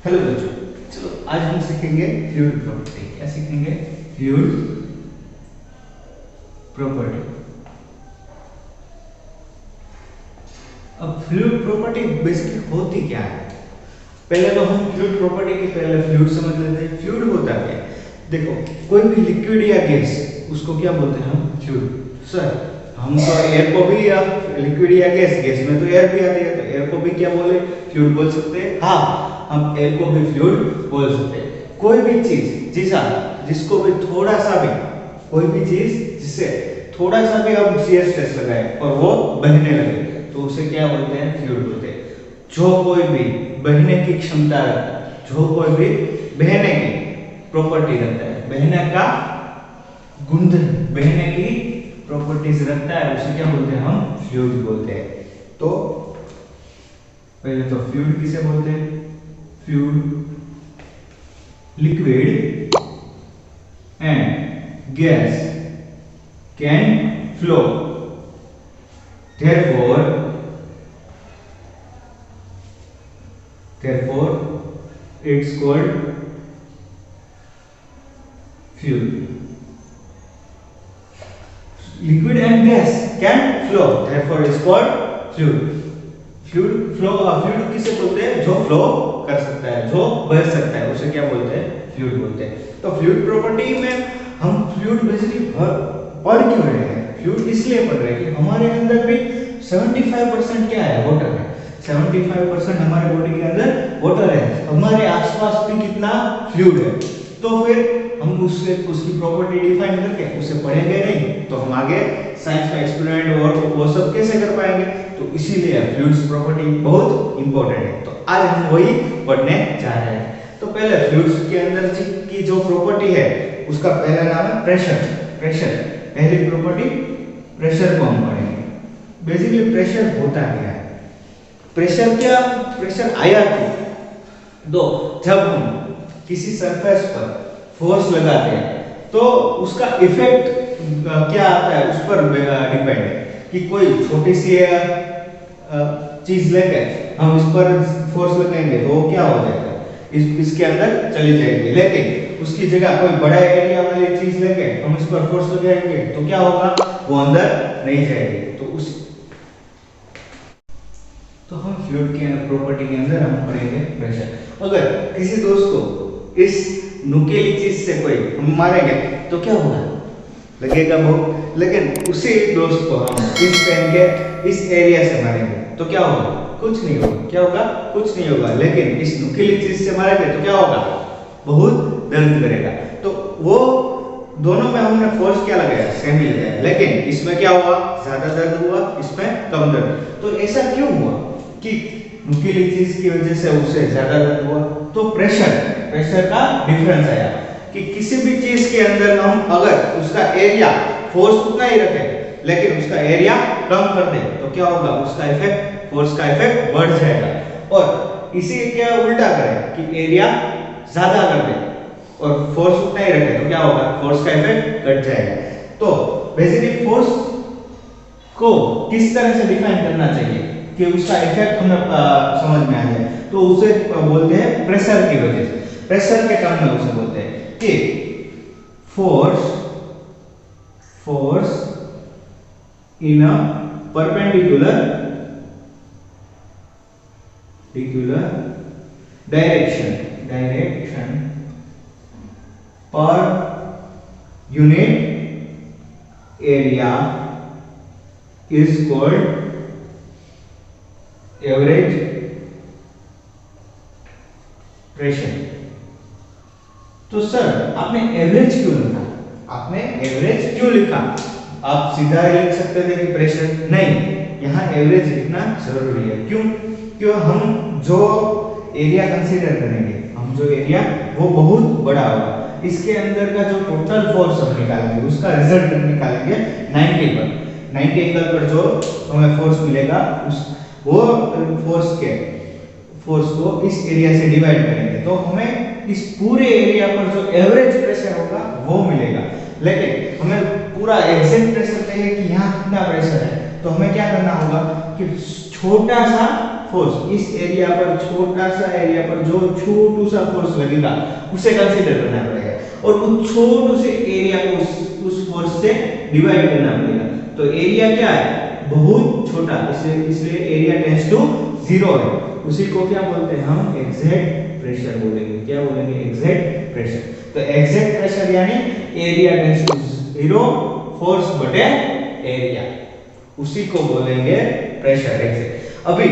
Hello बच्चों, चलो आज हम सीखेंगे फ्लूइड प्रॉपर्टी। क्या सीखेंगे? Fluid property. अब फ्लूइड प्रॉपर्टी बेसिकली होती क्या है? पहले तो हम फ्लूइड प्रॉपर्टी की पहले फ्लूइड समझ लेते हैं। फ्लूइड होता क्या है? देखो, कोई भी लिक्विड या गैस, उसको क्या बोलते हैं हम? फ्लूइड। सर, हम तो एयर को भी या लिक्विड या गैस, गैस में तो एयर भी आती है, तो एयर को भी क्या बोले? फ्लूइड बोल सकते हैं। हाँ, हम एयर को भी फ्लूइड बोल सकते हैं। कोई भी चीज जिसको भी थोड़ा सा भी, कोई भी चीज जिससे थोड़ा सा भी हम शियर स्ट्रेस लगाए और वो बहने लगे तो उसे क्या बोलते हैं? फ्लूइड बोलते हैं। जो कोई भी बहने की क्षमता रखता है, जो कोई भी बहने की प्रॉपर्टी रखता है, बहने का गुणधर्म, बहने की प्रॉपर्टीज रखता है, उसे क्या बोलते हैं? हम फ्लूइड बोलते हैं। तो पहले तो फ्लूइड किसे बोलते हैं? Fluid, liquid and gas can flow, therefore it's called fluid. Liquid and gas can flow, therefore it's called fluid. Fluid किसे बोलते हैं? जो फ्लो कर सकता है, जो बह सकता है, उसे क्या बोलते हैं? फ्लूइड बोलते हैं। तो फ्लूइड प्रॉपर्टी में हम फ्लूइड बेसिकली पढ़ क्यों रहे हैं? फ्लूइड इसलिए पढ़ रहे हैं कि हमारे अंदर भी 75% क्या है? वाटर है। 75% हमारे बॉडी के अंदर वाटर है। हमारे आसपास भी कितना फ्लूइड है। तो फिर हम उसकी प्रॉपर्टी डिफाइन करके उसे पढ़ेंगे नहीं, तो हम आगे साइंस का एक्सपेरिमेंट और वो सब कैसे कर पाएंगे? तो इसीलिए फ्लूइड्स प्रॉपर्टी बहुत इंपॉर्टेंट है। तो आज हम वही पढ़ने जा रहे हैं। तो पहले फ्लूइड्स के अंदर की जो प्रॉपर्टी है, उसका पहला नाम है प्रेशर। पहली प्रॉपर्टी प्रेशर को हम पढ़ेंगे। बेसिकली प्रेशर होता क्या है? प्रेशर आया क्यों? दो, जब हम किसी सरफेस पर फोर्स लगाते हैं तो उसका इफेक्ट क्या आता है, उस पर डिपेंड है कि कोई छोटी सी चीज लेके हम इस पर फोर्स लगाएंगे तो वो क्या हो जाएगा? इसके अंदर चली जाएगी। लेकिन उसकी जगह कोई बड़ा एरिया वाली चीज लेके हम इस पर फोर्स लगाएंगे तो क्या होगा? वो अंदर नहीं जाएगी। तो हम फ्लूइड के प्रॉपर्टी के अंदर हम पढ़ेंगे प्रेशर। अगर किसी दोस्त को इस नुकीली चीज से कोई हम मारेंगे तो क्या होगा? लगेगा बहुत। लेकिन उसी दोस्त को हम इस पेन के इस एरिया से मारेंगे तो क्या होगा? कुछ नहीं होगा। क्या होगा? कुछ नहीं होगा। लेकिन इस नुकीली चीज से मारेंगे तो क्या होगा? बहुत दर्द करेगा। तो वो दोनों में हमने फोर्स क्या लगाया? सेम ही लगाया। लेकिन इसमें क्या हुआ? ज्यादा दर्द हुआ, इसमें कम दर्द। तो ऐसा क्यों हुआ कि नुकीली चीज की वजह से उससे ज्यादा दर्द हुआ? तो प्रेशर का डिफरेंस आया कि किसी भी चीज के अंदर हम अगर उसका एरिया फोर्स उतना ही रखें लेकिन उसका एरिया कम कर दे तो क्या होगा? उसका इफेक्ट, फोर्स का इफेक्ट बढ़ जाएगा। और इसी क्या उल्टा करें कि एरिया ज्यादा कर दे और फोर्स उतना ही रखे तो क्या होगा? फोर्स का इफेक्ट घट जाएगा। तो बेसिकली फोर्स को किस तरह से डिफाइन करना चाहिए कि उसका इफेक्ट हमें समझ में आ जाए? तो उसे बोलते हैं प्रेशर की वजह से। प्रेशर के टर्म में उसे बोलते हैं कि force in a perpendicular direction per unit area is called average pressure। तो सर, आपने एवरेज क्यों लिखा? आप सीधा लिख सकते थे कि प्रेशर। नहीं, यहाँ एवरेज लिखना जरूरी है। क्यों हम जो एरिया कंसीडर करेंगे, हम जो एरिया वो बहुत बड़ा होगा, इसके अंदर का जो टोटल फोर्स हम निकालेंगे उसका रिजल्ट निकालेंगे 90 पर। 90 एंगल पर जो हमें फोर्स मिलेगा वो फोर्स को इस एरिया से डिवाइड करेंगे तो हमें इस पूरे एरिया पर जो एवरेज प्रेशर होगा वो मिलेगा। लेकिन हमें पूरा एग्जैक्ट प्रेशर चाहिए कि यहाँ कितना प्रेशर है, तो हमें क्या करना होगा कि छोटा सा फोर्स, इस एरिया पर छोटा सा एरिया पर जो छोटू सा फोर्स लगेगा उसे कंसीडर करना पड़ेगा और उस छोटे से एरिया को उस फोर्स से डिवाइड करना पड़ेगा। तो एरिया क्या है, बहुत छोटा, इसलिए एरिया टेंड्स टू 0 है, उसी को क्या बोलते हैं हम, एग्जैक्ट प्रेशर बोलेंगे। क्या बोलेंगे, एग्जैक्ट प्रेशर। तो एग्जैक्ट प्रेशर यानी एरिया टेंड्स टू 0, फोर्स बटे एरिया, उसी को बोलेंगे प्रेशर एग्जैक्ट। अभी